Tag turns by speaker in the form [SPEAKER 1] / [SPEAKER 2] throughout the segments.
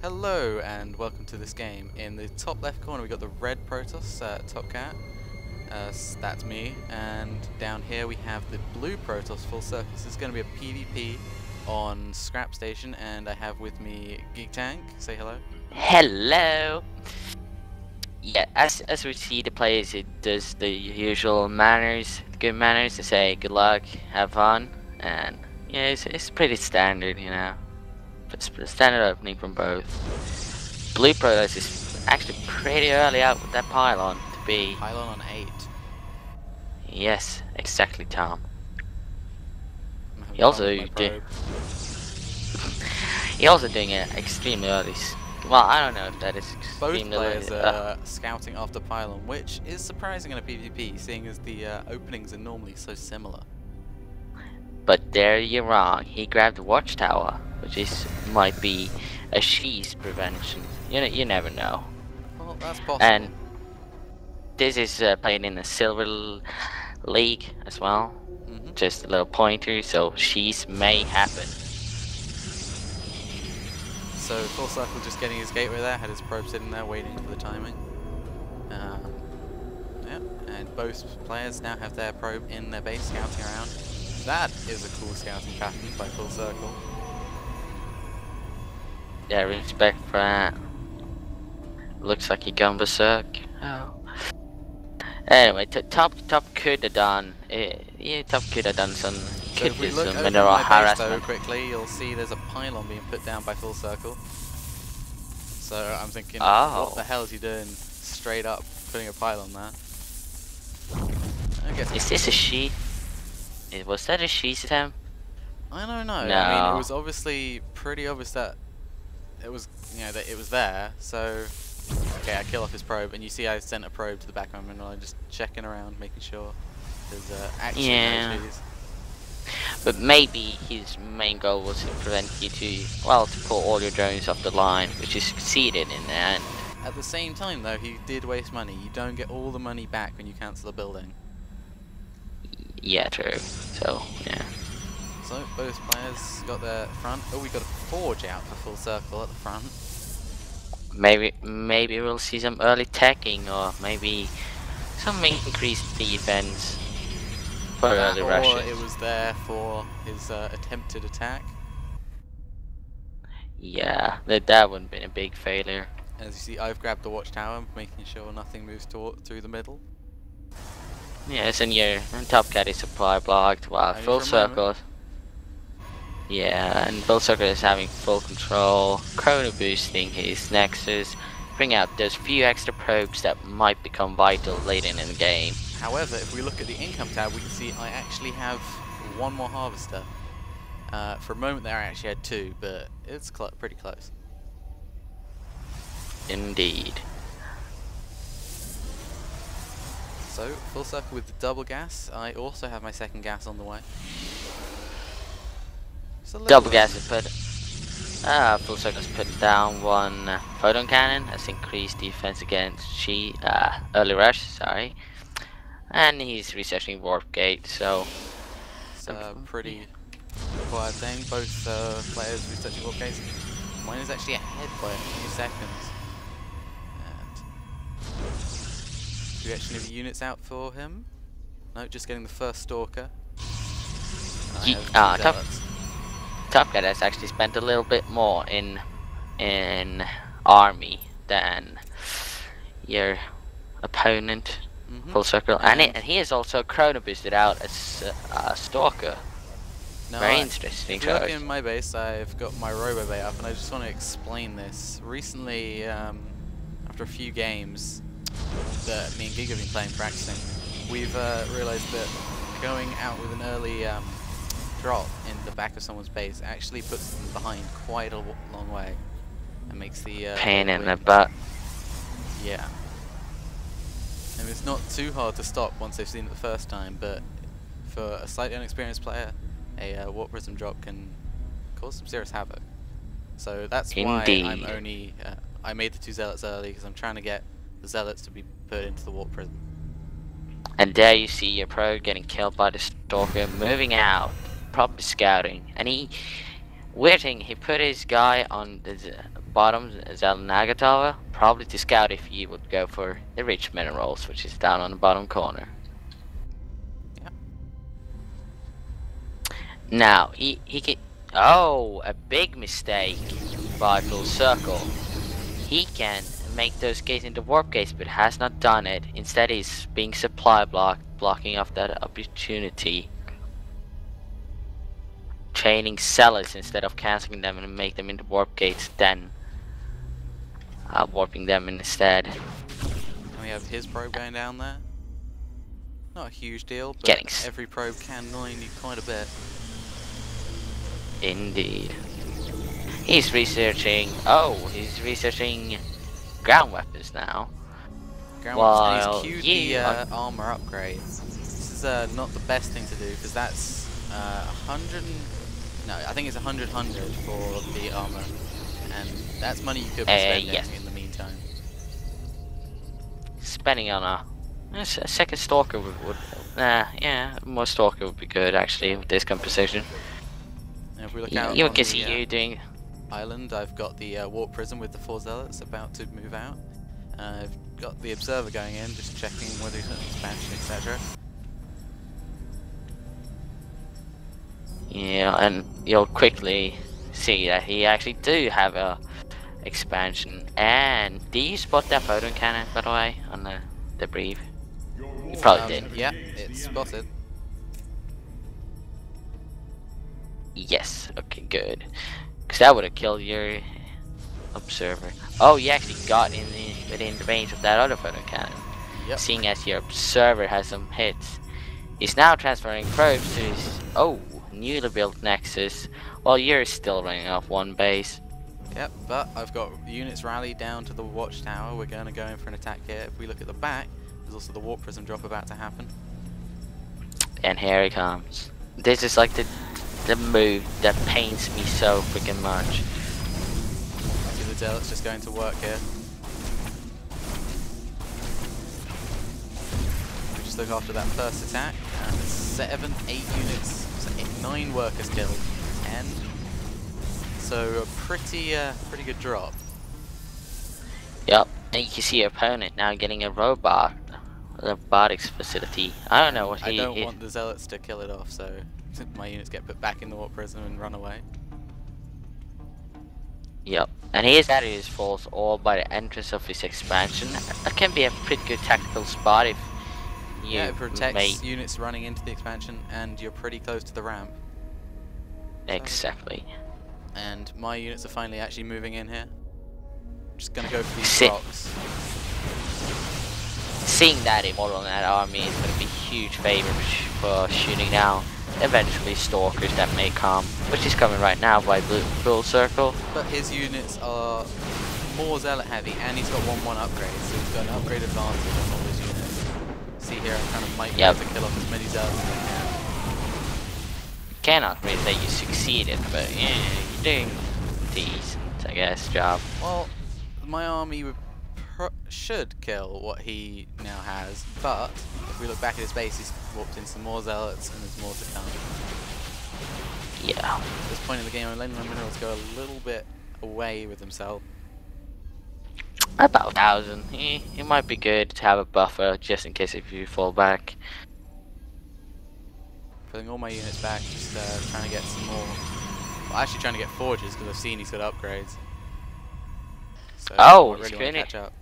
[SPEAKER 1] Hello and welcome to this game. In the top left corner we got the red Protoss, TopCat, that's me, and down here we have the blue Protoss FuLLCircLe. This is going to be a PvP on Scrap Station, and I have with me Gigthank. Say hello.
[SPEAKER 2] Hello. Yeah, as we see the players, it does the usual manners, good manners to say good luck, have fun, and yeah, it's pretty standard, you know. It's a standard opening from both. Blue Protoss is actually pretty early out with that pylon to be.
[SPEAKER 1] Pylon on 8.
[SPEAKER 2] Yes, exactly, Tom.
[SPEAKER 1] I'm having
[SPEAKER 2] He
[SPEAKER 1] fun
[SPEAKER 2] also
[SPEAKER 1] with my probe.
[SPEAKER 2] he also doing it extremely early. Well, I don't know if that is
[SPEAKER 1] Both
[SPEAKER 2] extremely
[SPEAKER 1] players
[SPEAKER 2] early.
[SPEAKER 1] are scouting after pylon, which is surprising in a PvP, seeing as the openings are normally so similar.
[SPEAKER 2] But there you're wrong. He grabbed the watchtower, which might be a she's prevention. You never know.
[SPEAKER 1] Well, that's possible.
[SPEAKER 2] And this is played in the Silver League as well. Just a little pointer, so she's may happen.
[SPEAKER 1] So FuLLCircLe just getting his gateway there, had his probe sitting there waiting for the timing. Yeah, and both players now have their probe in their base scouting around. That is a cool scouting pattern by FuLLCircLe.
[SPEAKER 2] Yeah, respect for that. Looks like he gone berserk. Oh. Anyway, Top could have done. Yeah, Top could have done some.
[SPEAKER 1] So if we look over
[SPEAKER 2] mineral
[SPEAKER 1] my base
[SPEAKER 2] harassment.
[SPEAKER 1] though quickly, you'll see there's a pylon being put down by FuLLCircLe. So I'm thinking, what the hell is he doing? Straight up putting a pylon there.
[SPEAKER 2] Is this a she? Was that a she Sam?
[SPEAKER 1] I don't know.
[SPEAKER 2] No.
[SPEAKER 1] I mean, it was obviously pretty obvious that it was, that it was there. So, okay, I kill off his probe, and you see I sent a probe to the back of him, and I'm just checking around, making sure there's actually no cheese.
[SPEAKER 2] But maybe his main goal was to prevent you to pull all your drones off the line, which he succeeded in the end.
[SPEAKER 1] At the same time, though, he did waste money. You don't get all the money back when you cancel a building.
[SPEAKER 2] Yeah, true. So, yeah.
[SPEAKER 1] So, both players got their front. Oh, we got a forge out for FuLLCircLe at the front.
[SPEAKER 2] Maybe we'll see some early teching, or maybe some increased defense for early rushes.
[SPEAKER 1] Or it was there for his attempted attack.
[SPEAKER 2] Yeah, that would have been a big failure.
[SPEAKER 1] As you see, I've grabbed the watchtower, making sure nothing moves through the middle.
[SPEAKER 2] Yes, and your TopCat is supply blocked while FuLLCircLe. Yeah, and FuLLCircLe is having full control, chrono boosting his nexus, bring out those few extra probes that might become vital later in the game.
[SPEAKER 1] However, if we look at the income tab, we can see I actually have one more harvester. For a moment there I actually had two, but it's pretty close.
[SPEAKER 2] Indeed.
[SPEAKER 1] So, FuLLCircLe with the double gas. I also have my second gas on the way.
[SPEAKER 2] Double gas is put. FuLLCircLe's put down one photon cannon. Has increased defense against early rush. Sorry, and he's researching warp gate. So
[SPEAKER 1] it's a pretty required thing. Both players researching warp gates. Mine is actually ahead by a few seconds. Do you actually have units out for him? No, just getting the first stalker.
[SPEAKER 2] TopCat has actually spent a little bit more in army than your opponent, FuLLCircLe, and he is also chrono boosted out as a stalker.
[SPEAKER 1] Now,
[SPEAKER 2] very interesting.
[SPEAKER 1] If you look in my base, I've got my Robo Bay up, and I just want to explain this. Recently, after a few games that me and Gig have been practicing, we've realized that going out with an early drop in the back of someone's base actually puts them behind quite a long way and makes the
[SPEAKER 2] pain in the butt.
[SPEAKER 1] Yeah. And it's not too hard to stop once they've seen it the first time, but for a slightly unexperienced player, a warp prism drop can cause some serious havoc. So that's why I'm only I made the two zealots early, because I'm trying to get the zealots to be put into the warp prism.
[SPEAKER 2] And there you see your pro getting killed by the stalker, moving out, probably scouting, and Weird thing, he put his guy on the bottom Zelnaga tower, probably to scout if he would go for the rich minerals, which is down on the bottom corner.
[SPEAKER 1] Yep.
[SPEAKER 2] Now, he can... Oh, a big mistake by FuLLCircLe. He can make those gates into warp gates, but has not done it. Instead, he's being supply blocking off that opportunity. Training sellers instead of cancelling them and make them into warp gates, then warping them instead.
[SPEAKER 1] And we have his probe going down there. Not a huge deal, but
[SPEAKER 2] Getting
[SPEAKER 1] every probe can annoy you quite a bit.
[SPEAKER 2] Indeed. He's researching. Oh, he's researching ground weapons now.
[SPEAKER 1] Ground weapons, and he's queued the armor upgrade. This is not the best thing to do because that's 100. No, I think it's 100 for the armor, and that's money you could be spending
[SPEAKER 2] yes.
[SPEAKER 1] in the meantime.
[SPEAKER 2] Spending on a second stalker would yeah, more stalker would be good actually with this composition.
[SPEAKER 1] And if we look out
[SPEAKER 2] you
[SPEAKER 1] on
[SPEAKER 2] can
[SPEAKER 1] the
[SPEAKER 2] see you doing
[SPEAKER 1] island, I've got the warp prism with the 4 zealots about to move out. I've got the observer going in, just checking whether he's got an expansion, etc.
[SPEAKER 2] Yeah, and you'll quickly see that he actually do have a expansion. And do you spot that photon cannon, by the way, on the debris? You probably did.
[SPEAKER 1] Yeah, it's spotted.
[SPEAKER 2] Yes, okay, good. Because that would have killed your observer. Oh, you actually got within the range of that other photon cannon.
[SPEAKER 1] Yep.
[SPEAKER 2] Seeing as your observer has some hits. He's now transferring probes to his newly built nexus, while you're still running off one base.
[SPEAKER 1] Yep, but I've got units rallied down to the watchtower. We're going to go in for an attack here. If we look at the back, there's also the warp prism drop about to happen.
[SPEAKER 2] And here he comes. This is like the move that pains me so freaking much.
[SPEAKER 1] See the zealots just going to work here. We just look after that first attack, and 7, 8 units, so 9 workers killed, 10. So a pretty good drop.
[SPEAKER 2] Yep, and you can see your opponent now getting a robotics facility. I don't know what
[SPEAKER 1] I don't want the zealots to kill it off, so my units get put back in the warp prism and run away.
[SPEAKER 2] Yep, and his that is falls all by the entrance of his expansion. That can be a pretty good tactical spot if you
[SPEAKER 1] it protects units running into the expansion, and you're pretty close to the ramp.
[SPEAKER 2] Exactly.
[SPEAKER 1] And my units are finally actually moving in here. Just gonna go for these rocks.
[SPEAKER 2] Seeing that immortal in that army is going to be a huge favor for shooting down eventually stalkers that may come, which is coming right now by FuLLCircLe.
[SPEAKER 1] But his units are more zealot heavy, and he's got 1/1 upgrades, so he's got an upgrade advantage on all his units. See here, I kind of might be able to kill off as many zealots as I can.
[SPEAKER 2] Cannot really say you succeeded, but yeah, you're doing decent, I guess, job.
[SPEAKER 1] Well, my army should kill what he now has, but if we look back at his base, he's walked in some more zealots, and there's more to come.
[SPEAKER 2] Yeah.
[SPEAKER 1] At this point in the game, I'm letting my minerals go a little bit away with himself.
[SPEAKER 2] About 1,000. It might be good to have a buffer just in case if you fall back.
[SPEAKER 1] Putting all my units back, just trying to get some more. Well, actually trying to get forges because I've seen he's got upgrades. So
[SPEAKER 2] oh,
[SPEAKER 1] really want to catch up.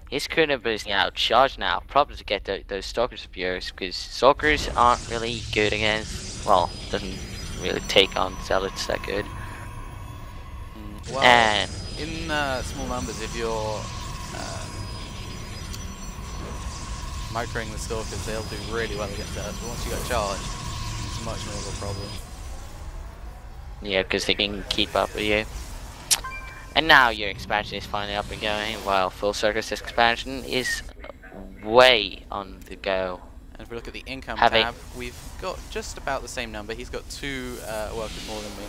[SPEAKER 2] His current is outcharged now, probably to get those stalkers of yours, because stalkers aren't really good against. Well, doesn't really take on zealots that good.
[SPEAKER 1] Well,
[SPEAKER 2] and
[SPEAKER 1] in small numbers, if you're microing the stalkers, they'll do really well against us. But once you got charged, it's much more of a problem.
[SPEAKER 2] Yeah, because they can keep up with you. And now your expansion is finally up and going, while FuLLCircLe's expansion is way on the go.
[SPEAKER 1] And if we look at the income tab, we've got just about the same number. He's got 2 workers more than me.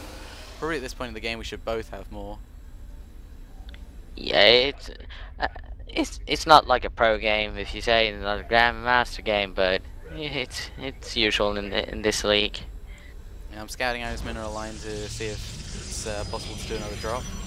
[SPEAKER 1] Probably at this point in the game, we should both have more.
[SPEAKER 2] Yeah, it's not like a pro game, if you say, it's not a grandmaster game, but it's usual in this league.
[SPEAKER 1] Yeah, I'm scouting out his mineral line to see if it's possible to do another drop.